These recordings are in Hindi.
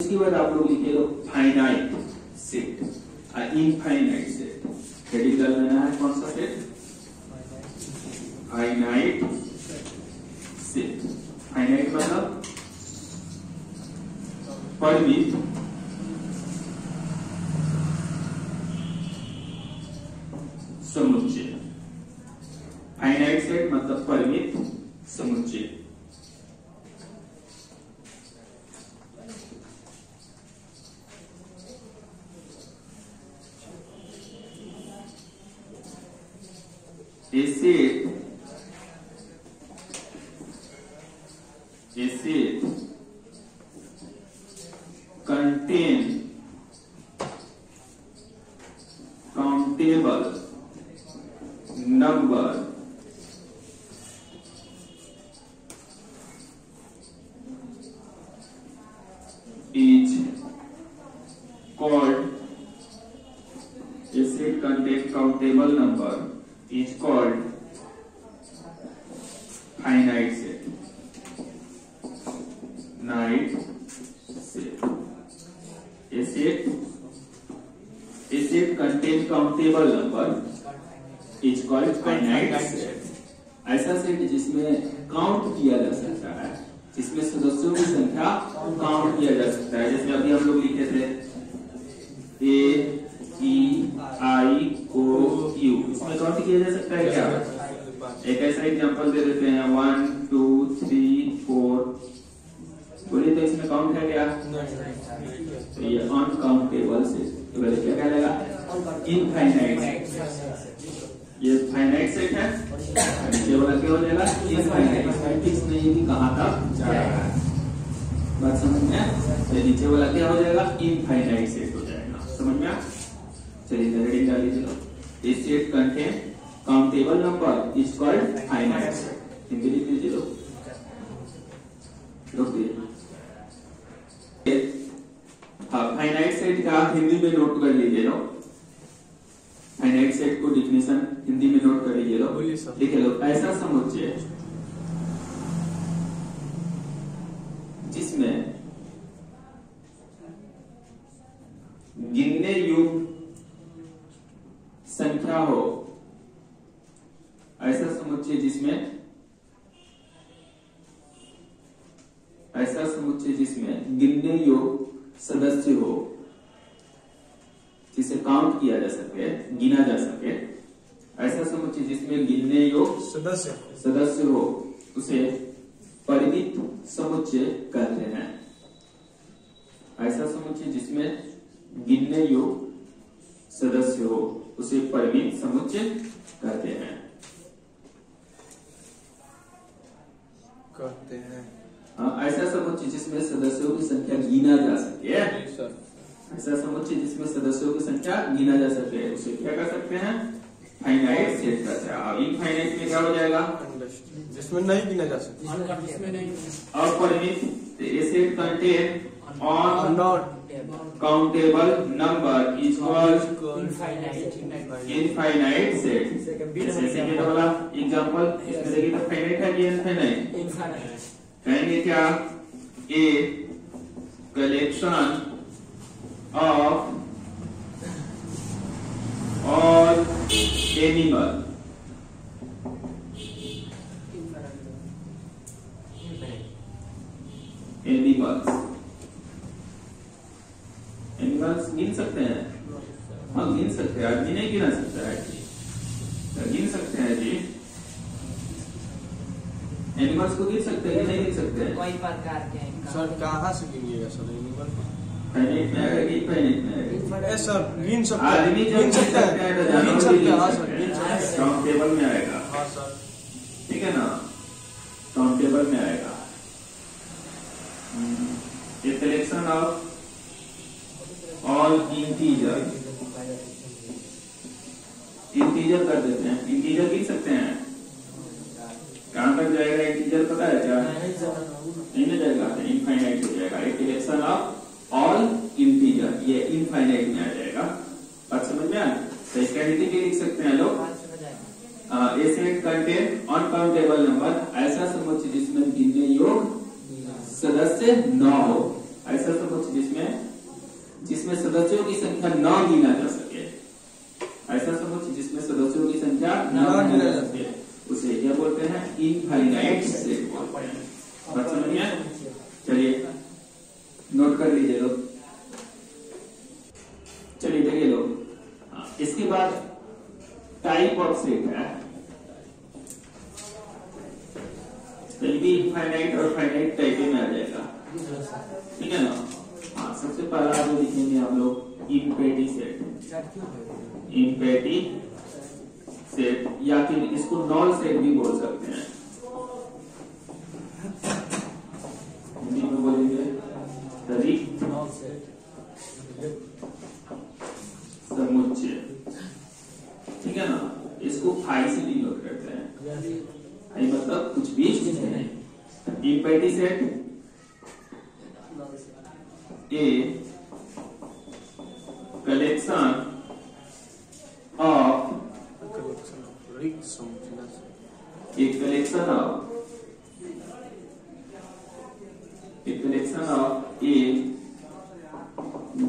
उसके बाद आप लोग लिखे लो फाइनाइट सेट और इनफाइनाइट सेट। हेडिंग कर लेना है कौन सा सेट? Finite set. फाइनाइट मतलब परिमित समुच्चय। फाइनाइट सेट मतलब परिमित समुच्चय। A set contain countable number is called a set contain countable number is called finite set. Finite set. A set contain countable number is called finite set. ऐसा सेट जिसमें काउंट किया जा सकता है, जिसमें सदस्यों की संख्या काउंट किया जा सकता है। जैसे अभी हम लोग लिखे थे A-E-I-O-U, इसमें काउंट किया जा सकता है क्या? एक ऐसा एग्जांपल दे देते हैं 1 2 3 4। बोलिए तो इसमें काउंट है क्या? तो ये अनकाउंटेबल सेट। तो पहले क्या कहलाएगा? Infinite set. ये फाइनाइट सेट है, ये वाला क्या हो जाएगा? इनफाइनाइट। फिक्स नहीं कि कहां तक जा रहा है, बात समझ में? तो नीचे वाला क्या हो जाएगा? इनफाइनाइट सेट हो जाएगा। समझ में? चलिए हेडिंग डाल लीजिए। A set contain countable number is called finite set. Hindi लिख लीजिए लो, फाइनाइट सेट का हिंदी में नोट कर लीजिए लो। फाइनाइट सेट को डिफिनेशन हिंदी में नोट कर लीजिए लो। लिखे लो, ऐसा समुच्चय जिसमें गिनने योग्य संख्या हो। ऐसा समुच्चय जिसमें गिनने योग्य सदस्य हो, जिसे काउंट किया जा सके, गिना जा सके। ऐसा समुच्चय जिसमें गिनने योग्य सदस्य हो उसे परिमित समुच्चय कहते हैं। ऐसा समुच्चय जिसमें गिनने योग्य सदस्य हो उसे परिमित समुच्चय कहते हैं। हाँ, ऐसा समुच्चय जिसमें सदस्यों की संख्या गिना जा सके। ऐसा समुच्चय जिसमें सदस्यों की संख्या गिना जा सके उसे क्या कर सकते हैं? फाइनाइट सेट कहते हैं। अब इनफाइनाइट में क्या हो जाएगा? जिसमें नहीं गिना जा सकता। और परिमित a set contain uncountable number is called infinite set. जैसे वाला एग्जांपल इसमें देखिए तो फाइनाइट है कि इनफाइनाइट? कहेंगे क्या? A collection of all animals गिन सकते हैं? हाँ गिन सकते हैं। आदमी नहीं गिना सकता है जी, गिन सकते हैं जी। एनिमल्स को गिन सकते हैं कि नहीं गिन सकते हैं? कोई प्रकार के सर कहाँ से गिनिएगा सर? एनिमल फाइनाइट में आएगा कि फाइनाइट में आएगा? सर गिन सकते हैं। आदमी जब गिन सकते हैं तो जानवर भी गिन सकते हैं। काउंटेबल में आएगा। हाँ सर, ठीक है ना? काउंटेबल में आएगा। ये कलेक्शन ऑफ ऑल इंटीजर कर देते हैं। इंटीजर गिन सकते हैं? कहां तक जाएगा इंटीजर पता है क्या? नहीं ना जाएगा, इनफाइनाइट हो जाएगा। एक कलेक्शन ऑफ ऑल इंटीजर, ये इनफाइनाइट में आ जाएगा। बात समझ में आया? तो इसका हिंदी के लिख सकते हैं लोग, ए सेट कंटेन अनकाउंटेबल नंबर, ऐसा समुच्चय जिसमें गिनने योग्य सदस्य न हो। ऐसा समुच्चय जिसमें सदस्यों की संख्या न गिना जा सके, ऐसा समुच्चय जिसमें सदस्यों की संख्या न गिना जा सके उसे क्या बोलते हैं? इनफाइनाइट सेट बोलते हैं। बात समझ में? चलिए नोट कर लीजिए लोग। चलिए देखिए लोग, इसके बाद टाइप ऑफ सेट है, इनफाइनाइट और फाइनाइट टाइप में आ जाएगा, ठीक है ना? हाँ, सबसे पहला जो लिखेंगे हम लोग इम्पेटी सेट, इम्पेटी सेट या फिर इसको नॉल सेट भी बोल सकते हैं। हिंदी में बोलेंगे रिक्त समुच्चय, ठीक है ना? इसको फाई से भी नोट करते हैं। फाई मतलब कुछ भी नहीं। Empty set A collection of A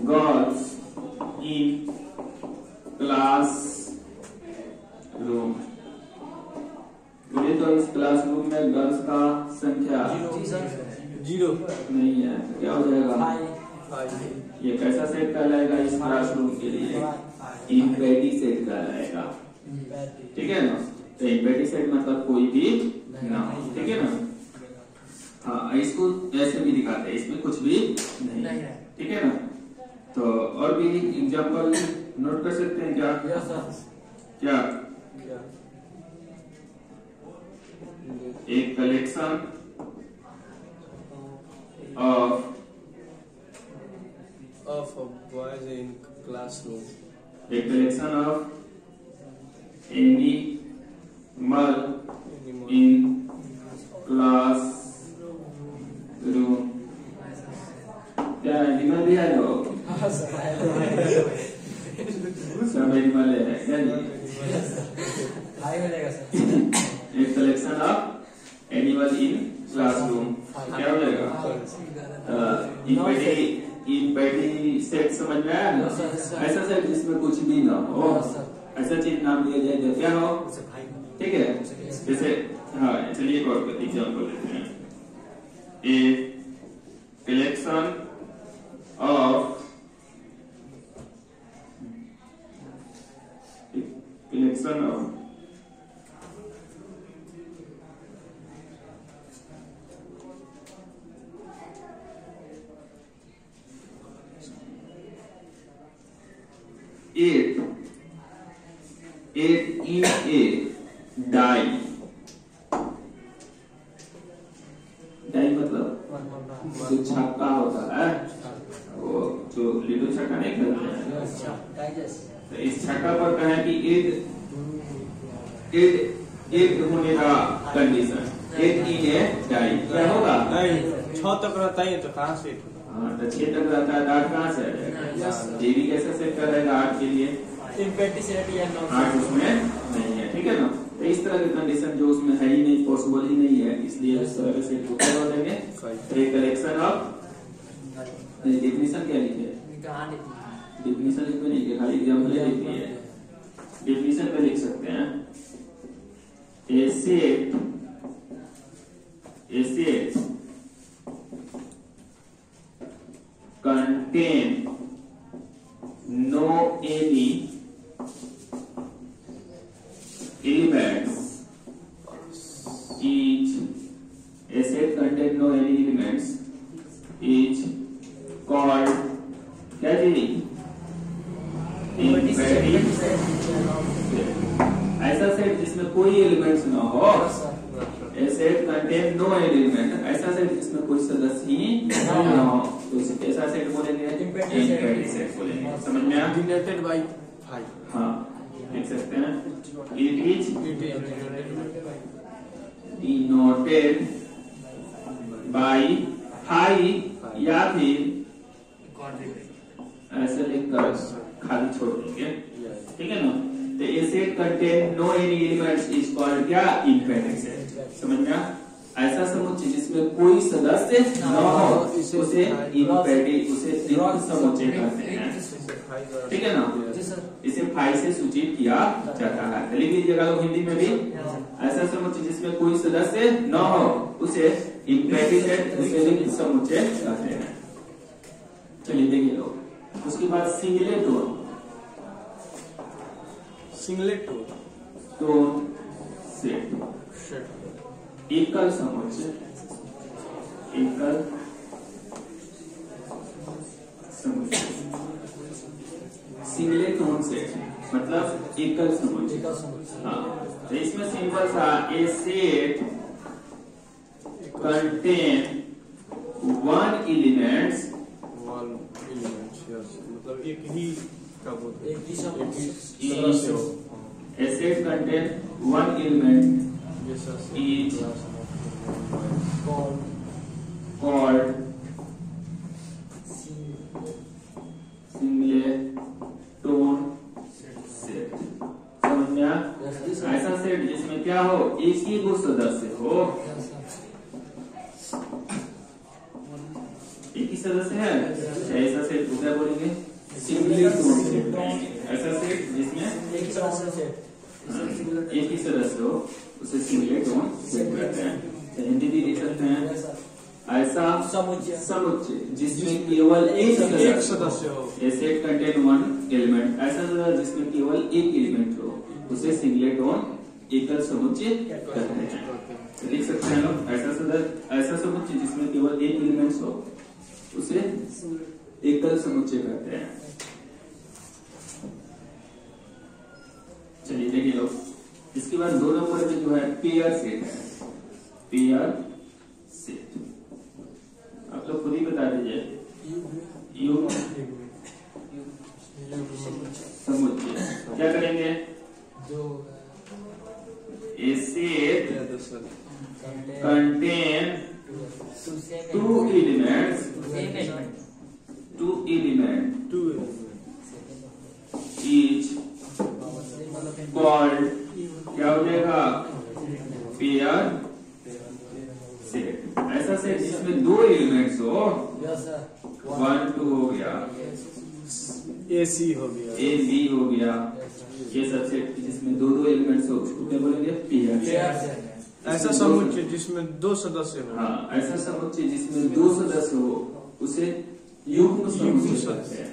girls in class room. बोले तो इस क्लासरूम में गर्ल्स का संख्या 0 नहीं है, तो क्या हो जाएगा? ये कैसा सेट कहलाएगा? इस क्लासरूम के लिए इम्पेटी सेट कहलाएगा, ठीक है ना? तो इम्पेटी सेट मतलब कोई भी ना, ठीक है ना? हाँ, इसको ऐसे भी दिखाते हैं, इसमें कुछ भी नहीं, ठीक है ना? तो और भी एग्जांपल नोट कर सकते हैं क्या? क्या? एक collection of boys in classroom, एक collection of animal in class room. क्या एनिमल भी है लोग? सब एनिमल है क्या? एक collection of animal in classroom क्या हो जाएगा? इम्पेटी सेट समझ में आया ना? ऐसा सेट जिसमें कुछ भी ना हो, ऐसा चीज नाम दिया जाए तो क्या हो? ठीक है, जैसे हाँ, चलिए एक और एग्जाम्पल लेते हैं। A collection of eight in a die मतलब जो छक्का होता है, वो जो लिडो छक्का नहीं खेलते हैं, तो इस छक्का पर कहें कि एट होने का कंडीशन, एट इन ए डाई क्या होगा? 6 तक रहता है तो कहाँ से? हाँ, तो 6 तक रहता है, 8 कहाँ से आएगा? ये भी कैसे सेट करेगा 8 के लिए? 8 उसमें नहीं है, ठीक है ना? तो इस तरह की कंडीशन जो उसमें है ही नहीं, पॉसिबल ही नहीं है, इसलिए उस तरह के सेट को क्या देंगे? एक कलेक्शन ऑफ, डेफिनेशन क्या लिखे? डेफिनेशन लिखो नहीं, खाली एग्जाम्पल लिख दिए। डेफिनेशन पे लिख सकते हैं ए set contain no any elements, each a set contain no any elements is called क्या जी? ऐसा सेट जिसमें कोई एलिमेंट्स ना हो, ए सेट कंटेन नो एलिमेंट, ऐसा सेट जिसमें कोई सदस्य ही ना हो, तो इसे कैसा सेट बोलेंगे? इम्पेटी सेट बोलेंगे। समझ में आया? Denoted by 5। हाँ, लिख सकते हैं इट इज डिनोटेड बाय 5 या फिर ऐसे लिखकर खाली छोड़ देंगे, ठीक है ना? तो a set contain no any elements is called क्या? Empty set. समझ में आया? ऐसा समुच्चय जिसमें कोई सदस्य न हो उसे इम्पेटिव उसे रिक्त समुच्चय कहते हैं। ठीक है ना, इसे फाई से सूचित किया जाता है। लिख लीजिएगा लोग हिंदी में भी, ऐसा समुच्चय जिसमें कोई सदस्य न हो उसे इम्पेटिव उसे रिक्त समुच्चय कहते हैं। चलिए देखिए लोग, उसके बाद singlet tone. Singlet tone set एकल समुच्चय, एकल समुच्चय। सिंगलेट टोन सेट मतलब एकल समुच्चय। हाँ, तो इसमें सिंपल सा ए सेट कंटेन वन एलिमेंट्स, मतलब एक ही का बोलते हैं, a set contain one element is called singleton set. समझ में आया? ऐसा सेट जिसमें क्या हो, एक ही वो सदस्य हो, एक ही सदस्य है, ऐसा सेट को क्या बोलेंगे? सिंगलेटोन सेट। ऐसा सेट जिसमें एक ही सदस्य हो उसे सिंगलेटोन सेट कहते हैं। हिंदी भी लिख सकते हैं, ऐसा समुच्चय जिसमें केवल एक सदस्य हो, ए सेट कंटेन वन एलिमेंट, ऐसा सदस्य जिसमें केवल एक एलिमेंट हो उसे सिंगलेटोन एकल समुच्चय कहते हैं। लिख सकते हैं लोग, ऐसा समुच्चय जिसमें केवल एक एलिमेंट हो उसे एकल समुच्चय कहते हैं। चलिए देखिए लोग, इसके बाद 2 नंबर में जो है पेयर सेट है। पेयर सेट आप लोग खुद ही बता दीजिए। युग्म समुच्चय क्या करेंगे? A set contain two elements is called, क्या हो जाएगा? Pair set. ऐसा सेट जिसमें 2 एलिमेंट्स हो, 1 2 हो गया, ए सी हो गया, ए बी हो गया, ये सब सेट जिसमें 2 एलिमेंट्स हो उसको क्या बोलेंगे? Pair set. ऐसा समुच्चय जिसमें 2 सदस्य हो। हाँ, ऐसा समुच्चय जिसमें 2 सदस्य हो उसे युग्म समुच्चय कहते हैं।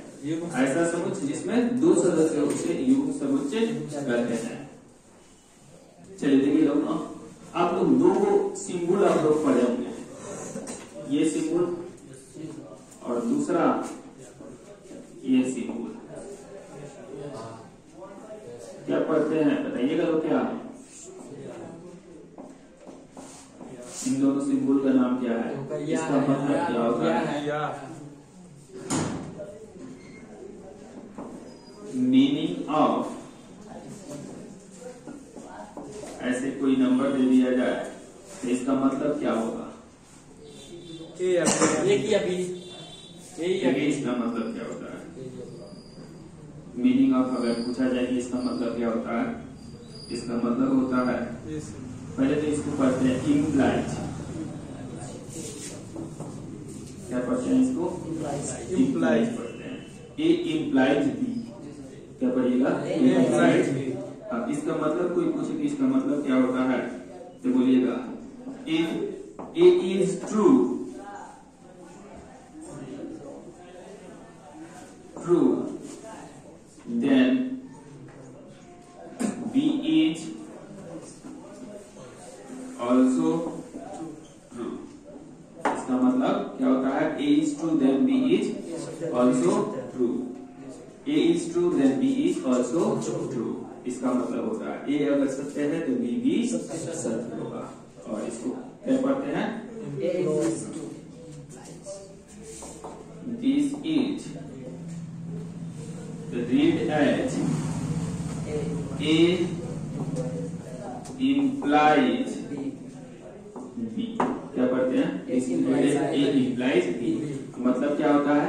ऐसा समुच्चय जिसमें 2 सदस्य हो उसे युग्म समुच्चय कहते हैं। चलिए देखिए लोग, आप लोग 2 सिंबल आप लोग पढ़े होंगे, ये सिंबल और दूसरा ये सिंबल। क्या पढ़ते हैं बताइएगा लोग? क्या इन दोनों सिंबल का नाम क्या है? इसका मतलब क्या होता है? मीनिंग ऑफ, ऐसे कोई नंबर दे दिया जाए तो इसका मतलब क्या होगा? इसका मतलब क्या होता है? मीनिंग ऑफ अगर पूछा जाए कि इसका मतलब क्या होता है, इसका मतलब होता है, पहले तो इसको पढ़ते हैं इम्प्लाइज। क्या पढ़ते हैं इसको? इम्प्लाइज पढ़ते हैं। ए इम्प्लाइज बी, क्या पढ़िएगा? Implies B. अब इसका मतलब कोई पूछे कि इसका मतलब क्या होता है तो बोलिएगा if A is true, then B is also true। इसका मतलब क्या होता है? A is true then B is also true। A is true then B is also true। इसका मतलब होता है A अगर सत्य है तो B भी सत्य होगा। और इसको क्या पढ़ते हैं? This is read as A implies B। क्या पढ़ते हैं? A implies B। मतलब क्या होता है?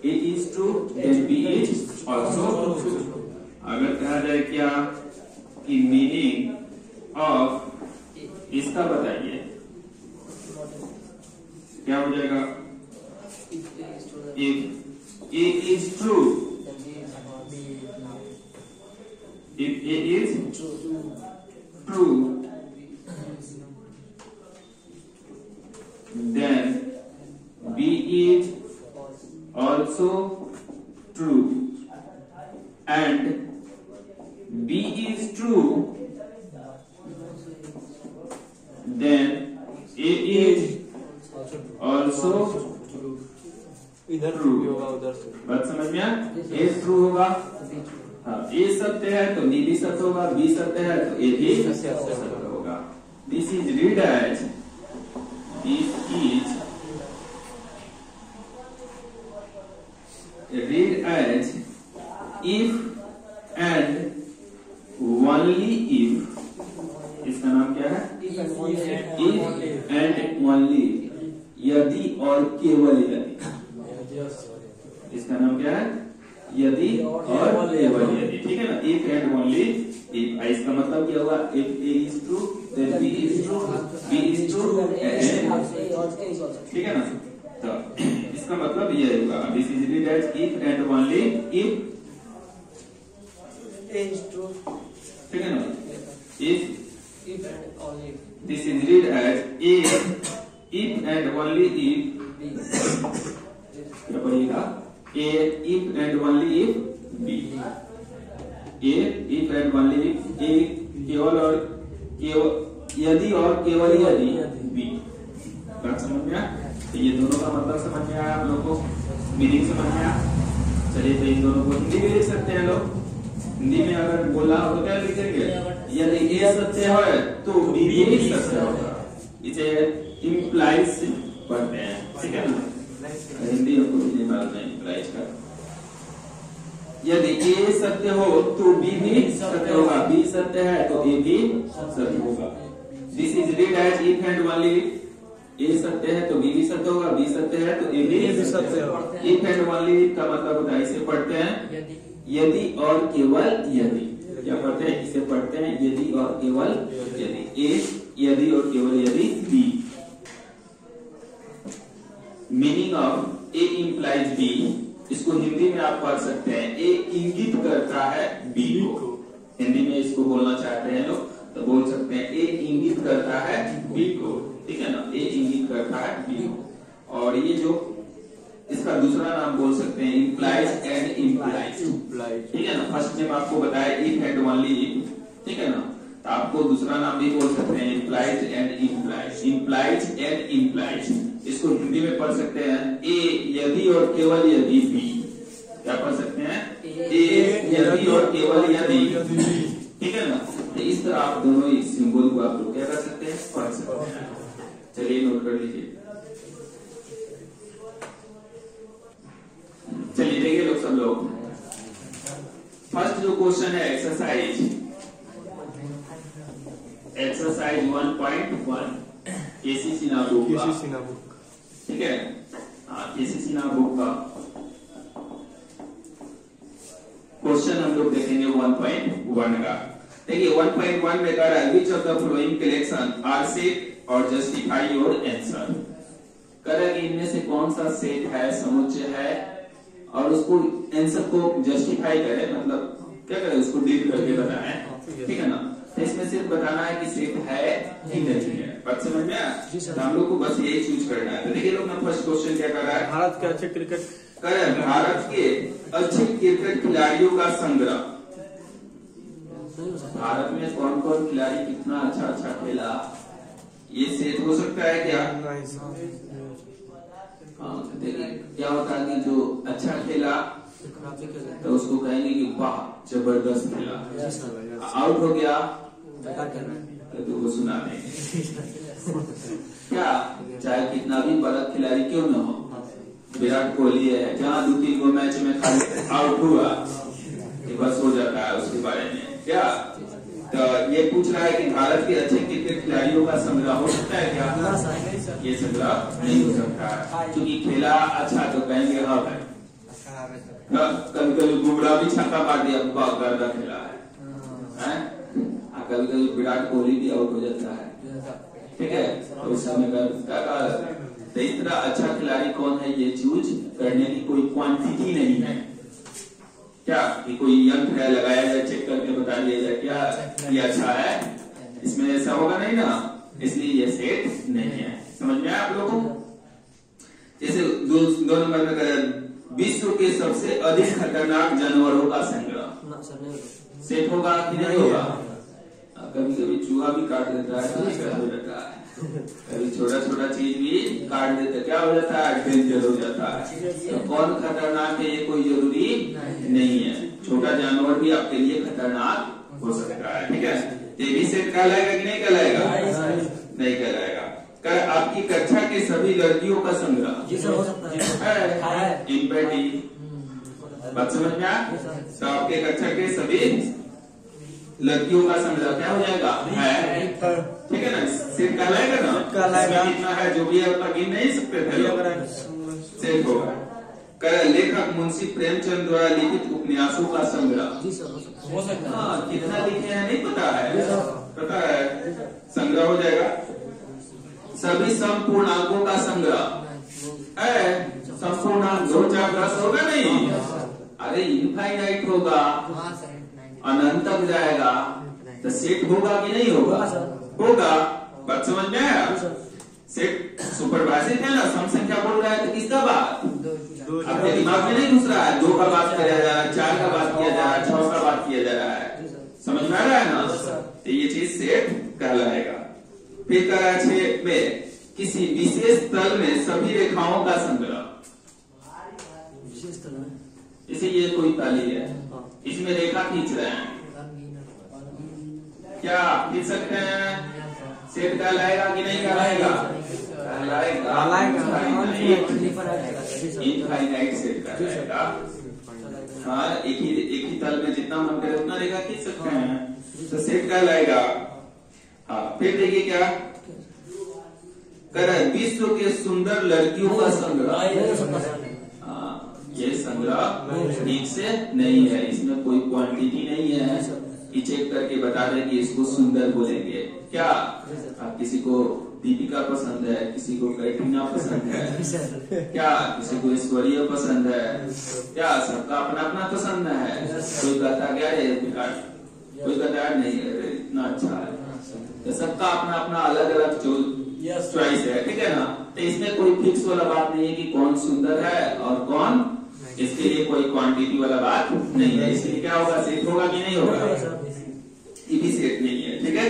A is true then B is also true। अगर कहा जाए क्या कि मीनिंग ऑफ इसका बताइए क्या हो जाएगा? If A is true, if A is true, then B is also true, and B is true, then A is also इधर True. भी होगा उधर से। बात समझ में आया? A ट्रू होगा, हाँ A सत्य है तो B भी सत्य होगा, B सत्य है तो A भी सत्य होगा। This is read as if and only if। इसका नाम क्या है? If and only, यदि और केवल यदि। इसका नाम क्या है? यदि और केवल यदि, ठीक है ना? If and only if। इसका मतलब क्या हुआ? If A is true, then B is true, B is true, ठीक है ना? तो इसका मतलब ये हुआ, this is read as if and only if A is true, ठीक है ना? If and only this is read as if and only if, B. क्या पढ़िएगा? A if and only if B, A if and only if A केवल और केवल यदि और केवल यदि B। बात समझ में आया? तो ये दोनों का मतलब समझ में आया आप लोग को? मीनिंग समझ में आया? चलिए तो इन दोनों को हिंदी में लिख सकते हैं लोग। हिंदी में अगर बोला हो तो क्या लिखेंगे? यदि A सत्य है तो B भी सत्य होगा। इसे इम्प्लाइज पढ़ते हैं, ठीक है ना? हिंदी हमको भी नहीं मालूम है इम्प्लाइज का। यदि A सत्य हो तो B भी सत्य होगा, B सत्य है तो A भी सत्य होगा। This is read as if and only if. A सत्य है तो B भी सत्य होगा, B सत्य है तो A भी सत्य होगा। इफ एंड ओनली इफ का मतलब होता है, इसे पढ़ते हैं यदि और केवल यदि। क्या पढ़ते हैं? इसे पढ़ते हैं यदि और केवल यदि। A यदि और केवल यदि B। Meaning of A implies B, इसको हिंदी में आप पढ़ सकते हैं A इंगित करता है B को। हिंदी में इसको बोलना चाहते हैं लोग तो बोल सकते हैं A इंगित करता है B को, ठीक है ना? A इंगित करता है B को। और ये जो इसका दूसरा नाम बोल सकते हैं implies and implies, ठीक है ना? फर्स्ट में आपको बताया if and only if, ठीक है ना? तो आपको दूसरा नाम भी बोल सकते हैं implies and implies, implies and implies। इसको हिंदी में पढ़ सकते हैं A यदि और केवल यदि B। क्या पढ़ सकते हैं? A यदि और केवल यदि, ठीक है ना? तो इस तरह आप दोनों ही सिंबल को आप लोग क्या कर सकते हैं? पढ़ सकते हैं। चलिए नोट कर लीजिए। चलिए देखिए लोग सब लोग, फर्स्ट जो क्वेश्चन है एक्सरसाइज 1.1 केसी सिन्हा बुक, ठीक है? केसी सिन्हा बुक का क्वेश्चन हम लोग देखेंगे 1.1 का। देखिए 1.1 में कह रहा है which of the following collection are set और जस्टिफाई योर आंसर। कह रहा है कि इनमें से कौन सा सेट है, समुच्चय है और उसको आंसर को जस्टिफाई करे, मतलब क्या करे, उसको डील करके बताए, ठीक है ना? तो इसमें सिर्फ बताना है कि सेट है कि नहीं है। बात समझ में आया? तो हम लोग को बस यही चूज करना है। तो देखिए लोग ना फर्स्ट क्वेश्चन क्या कर रहा है? भारत के अच्छे क्रिकेट करें भारत के अच्छे क्रिकेट खिलाड़ियों का संग्रह। भारत में कौन कौन खिलाड़ी कितना अच्छा अच्छा खेला, ये सेट हो सकता है क्या? हाँ, तो देखिए क्या होता है कि जो अच्छा खेला तो उसको कहेंगे कि वाह जबरदस्त खेला, आउट हो गया तो वो सुना देंगे क्या, चाहे कितना भी बड़ा खिलाड़ी क्यों न हो। विराट कोहली है, जहाँ 2-3 गो मैच में खाली आउट हुआ बस हो जाता है उसके बारे में क्या। तो ये पूछ रहा है कि भारत के अच्छे क्रिकेट खिलाड़ियों का संग्रह हो सकता है क्या? ये संग्रह नहीं हो सकता है, क्योंकि खेला अच्छा तो कहेंगे हाँ भाई। कभी कभी बुमराह भी छक्का मार दिया, बहुत गर्दा खेला है। कभी कभी विराट कोहली भी आउट हो जाता है, ठीक है? तो उस समय क्या कहा तो इस तरह अच्छा खिलाड़ी कौन है ये चूज करने की कोई क्वांटिटी नहीं है क्या, कि कोई यंत्र है लगाया जाए चेक करके बता दिया जाए क्या ये अच्छा है, इसमें ऐसा होगा नहीं ना, इसलिए ये सेट नहीं है। समझ में आया आप लोगों को? जैसे दो नंबर में करें विश्व के सबसे अधिक खतरनाक जानवरों का संग्रह, सेट होगा कि नहीं होगा? कभी कभी चूहा भी काट देता है, हो जाता है, कभी छोटा छोटा चीज भी काट देता है, क्या हो जाता है, डेंजर हो जाता है। तो कौन खतरनाक है ये कोई जरूरी नहीं है, छोटा जानवर भी आपके लिए खतरनाक हो सकता है। ठीक है, ये भी सेट कहलाएगा कि नहीं कहलाएगा? नहीं कहलाएगा। कर आपकी कक्षा के सभी लड़कियों का संग्रह हो सकता है। बात समझ में आया? तो आपके कक्षा के सभी लड़कियों का संग्रह क्या हो जाएगा? है, ठीक है ना, सेट कहलाएगा ना? कितना है जो भी आप गिन नहीं सकते थे, सेट होगा। लेखक मुंशी प्रेमचंद द्वारा लिखित उपन्यासों का संग्रह हो सकता है। हाँ, कितना लिखे हैं नहीं पता है, पता है, संग्रह हो जाएगा। सभी संपूर्णांकों का संग्रह है, संपूर्णांक 2 4 10 होगा नहीं, अरे इनफाइनाइट होगा, अनंत तक जाएगा, तो सेट होगा कि नहीं होगा? होगा। बात समझ में आया? सेट सुपरवाइजिंग है ना, सम संख्या बोल रहा है तो किसका बात आपके दिमाग में नहीं घुस रहा है, 2 का बात किया जा रहा है, 4 का बात किया जा रहा है, 6 का बात किया जा रहा है, समझ में आ रहा है ना? तो ये चीज सेट कहलाएगा। फिर कह रहा है 6 में किसी विशेष तल में सभी रेखाओं का संग्रह, जैसे ये कोई ताली है, इसमें रेखा खींच रहे हैं, क्या खींच सकते हैं? सेट कहलाएगा कि नहीं कहलाएगा? इनफाइनाइट सेट कहलाएगा। हाँ, एक ही तल में जितना मन करे उतना रेखा खींच सकते हैं, तो सेट कहलाएगा। हाँ, फिर देखिए क्या कर, विश्व के सुंदर लड़कियों का संग्रह, ये संग्रह ठीक से नहीं है, इसमें कोई क्वांटिटी नहीं है कि चेक करके बता दें कि इसको सुंदर बोलेंगे क्या। आप किसी को दीपिका पसंद है, किसी को कैटरीना पसंद है क्या, किसी को ऐश्वर्या पसंद है क्या, सबका अपना अपना पसंद है। कोई कहता क्या है बेकार, कोई कहता नहीं इतना अच्छा है, तो सबका अपना अपना अलग अलग चॉइस है, ठीक है ना। तो इसमें कोई फिक्स वाला बात नहीं है कि कौन सुंदर है और कौन, इसके लिए कोई क्वांटिटी वाला बात नहीं है, इसलिए क्या होगा, सेट होगा कि नहीं होगा? ये भी सेट नहीं है, ठीक है।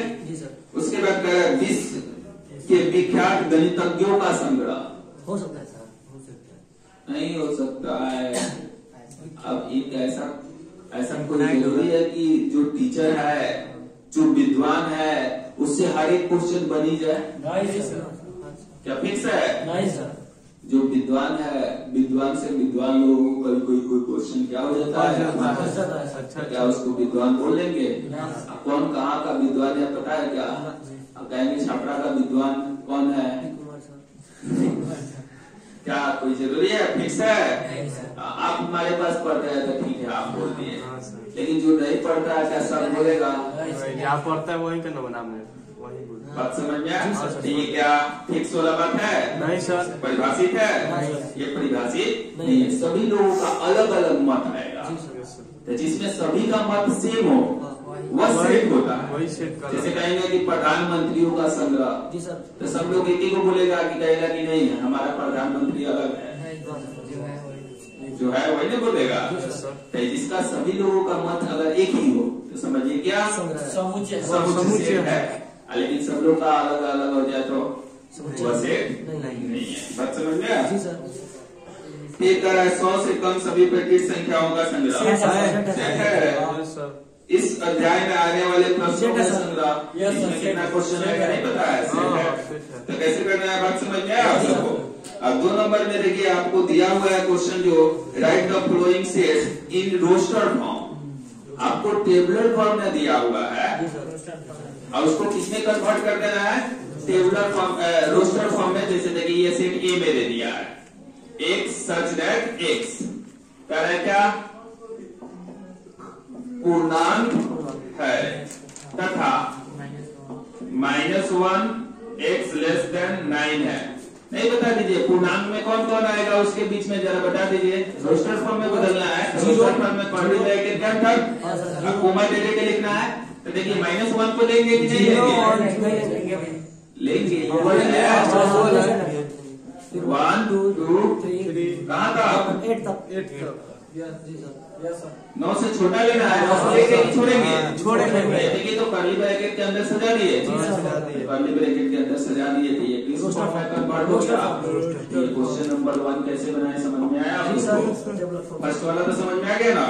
उसके बाद विश्व के विख्यात गणितज्ञों का संग्रह हो सकता है सर, हो सकता है, नहीं हो सकता है। अब एक ऐसा कोई जरूरी है कि जो टीचर है, जो विद्वान है, उससे हर एक क्वेश्चन बनी जाए? क्या फिक्स है? नहीं सर, जो विद्वान है, विद्वान से विद्वान लोगों को कभी कोई क्वेश्चन क्या हो जाता है, क्या उसको विद्वान बोल लेंगे? कौन कहाँ का विद्वान है पता है क्या? कहेंगे छापरा का विद्वान कौन है, क्या कोई जरूरी है, फिक्स है? आप हमारे पास पढ़ते हैं तो ठीक है, आप बोल दिए, लेकिन जो नहीं पढ़ता है क्या सब बोलेगा? क्या पढ़ता है वही का नाम है, बात समझ में आया? ये क्या फिक्स वाला बात है? नहीं सर। परिभाषित है? ये परिभाषित नहीं है, सभी लोगों का अलग अलग मत आएगा, तो जिसमें सभी का मत सेम हो वह सेट होता है। जैसे कहेंगे कि प्रधानमंत्रियों का संग्रह, तो सब लोग एक ही को बोलेगा कि कहेगा कि नहीं है हमारा प्रधानमंत्री अलग है, जो है वही नहीं बोलेगा। तो जिसका सभी लोगों का मत अगर एक ही हो तो समझिए क्या समुच्चय है, लेकिन सब लोग का अलग अलग हो जाए तो वह सेट नहीं है। बात समझ में आया? फिर कह रहा है 100 से कम सभी प्रतिष्ठ संख्याओं का संग्रह। इस अध्याय में आने वाले प्रश्नों का संग्रह, इसमें कितना क्वेश्चन है नहीं पता है, तो कैसे करना है? बात समझ में आया आप सबको? अब 2 नंबर में देखिए आपको दिया हुआ है क्वेश्चन, जो write the following set in roster form, आपको टेबुलर फॉर्म में दिया हुआ है और उसको किसमें कन्वर्ट कर देना है? टेबुलर फॉर्म, रोस्टर फॉर्म में। जैसे देखिए ये सेट ए में दे दिया है, एक्स सच दैट एक्स कह रहा है क्या, पूर्णांक है तथा -1 x <9 है, नहीं बता दीजिए, पूर्णांक में कौन कौन आएगा उसके बीच में जरा बता दीजिए। रोस्टर फॉर्म में बदलना है, रोस्टर फॉर्म में कर्ली ब्रैकेट के अंदर कोमा दे के लिखना है। तो देखिए -1 को लेंगे कि नहीं लेंगे? 1 2 3 कहाँ तक? 8 तक। 9 से छोटा लेना है, 9 से लेके ही छोड़ेंगे। छोड़ेंगे। देखिए तो कर्ली ब्रैकेट के अंदर सजा दिए, कर्ली ब्रैकेट के अंदर सजा दिए थे। ये किस फॉर्म में कन्वर्ट हो गया? ये क्वेश्चन नंबर 1 कैसे बनाए समझ में आया आपको? फर्स्ट वाला तो समझ में आ गया ना,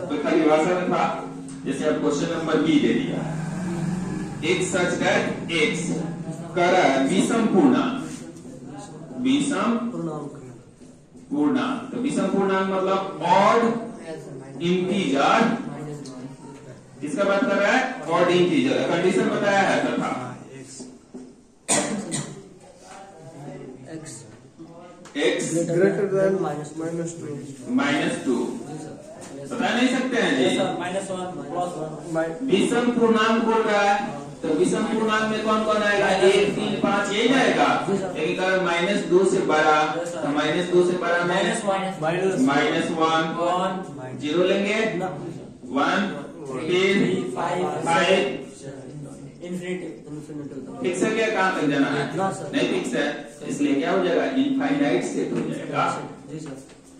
तो खाली भाषा में था। जैसे अब क्वेश्चन नंबर बी दे दिया, एक सच दैट एक्स कर विषम पूर्णांक, विषम पूर्णांक। तो विषम पूर्णांक मतलब ऑड इंटीजर, किसका बात कर रहा है? Odd integer. कंडीशन बताया है तथा x ग्रेटर देन -2 बता नहीं सकते हैं जी। -1 विषम पूर्णांक बोल रहा है, तो विषम पूर्णांक में कौन कौन आएगा? 1 3 5 यही जाएगा। लेकिन अगर -2 से बड़ा, तो -2 से बड़ा में -1 0 लेंगे, 1 3 5 फिक्स है क्या? कहाँ तक जाना है? नहीं फिक्स है, इसलिए क्या हो जाएगा? इनफाइनाइट सेट हो जाएगा।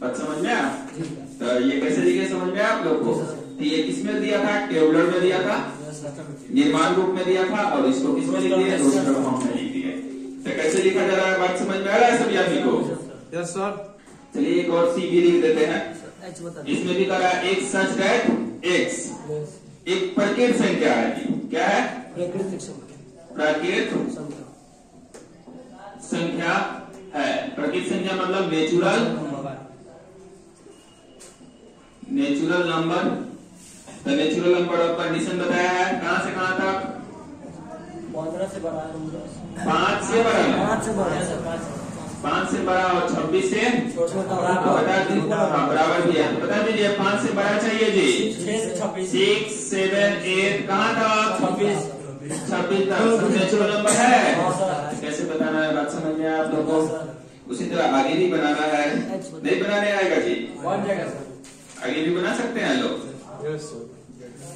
बात समझ में आया? तो ये कैसे दिखे समझ में आप लोग को? तो ये किसमें दिया था? टेबुलर में दिया था, निर्माण रूप में दिया था, और इसको किसमें लिख दिया? रोस्टर फॉर्म में लिख दिया। तो कैसे लिखा जा रहा है? बात समझ में आ रहा है सभी आदमी को? Yes sir. चलिए एक और सी भी लिख देते हैं। इसमें भी करा एक सच दैट एक्स एक प्रकृत संख्या है। क्या है? प्रकृत संख्या है। प्रकृत संख्या मतलब नेचुरल नंबर। तो नेचुरल नंबर और कंडीशन बताया है, कहां से कहां तक? 15 से बड़ा, 5 से बड़ा, 5 से बड़ा और 26 से बता दीजिए। बराबर भी है, तो बता दीजिए 5 से बड़ा चाहिए जी। 6 7 8 कहाँ तक? 26 तक नेचुरल नंबर है। कैसे बताना है? बात समझ में आप लोगों को? उसी तरह आगे भी बनाना है, नहीं बनाने आएगा जी? आगे भी बना सकते हैं लोग।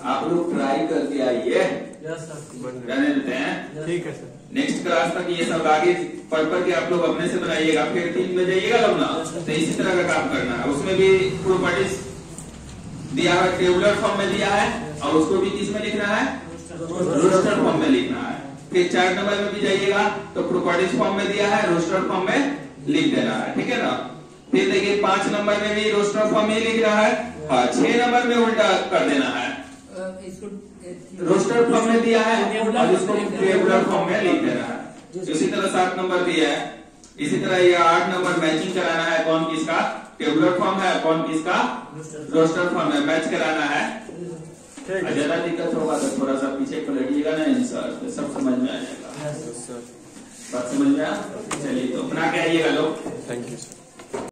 आप लोग ट्राई करके आइए, करने देते हैं। ठीक है सर। नेक्स्ट क्लास तक ये सब आगे पढ़ के आप लोग अपने से बनाइएगा, फिर 3 में जाइएगा लोग ना, तो इसी तरह का काम करना है। उसमें भी प्रॉपर्टीज दिया है, टेबुलर फॉर्म में दिया है, और उसको भी किस में लिखना है? रोस्टर फॉर्म में लिखना है। फिर 4 नंबर में भी जाइएगा तो प्रॉपर्टीज फॉर्म में दिया है, रोस्टर फॉर्म में लिख देना है। ठीक है ना? फिर देखिए 5 नंबर में भी रोस्टर फॉर्म में लिख रहा है, और 6 नंबर में उल्टा कर देना है। रोस्टर फॉर्म में दिया है और इसको टेबुलर फॉर्म में लिख देना है। इसी तरह 7 नंबर दिया है, इसी तरह ये 8 नंबर मैचिंग कराना है। कौन किसका टेबुलर फॉर्म है, कौन किसका रोस्टर फॉर्म है, मैच कराना है। ज्यादा दिक्कत होगा तो थोड़ा सा पीछे पलटिएगा ना आंसर, तो सब समझ में आ जाएगा। बात समझ में आ? चलिए तो बना के आइएगा लोग। Thank you sir.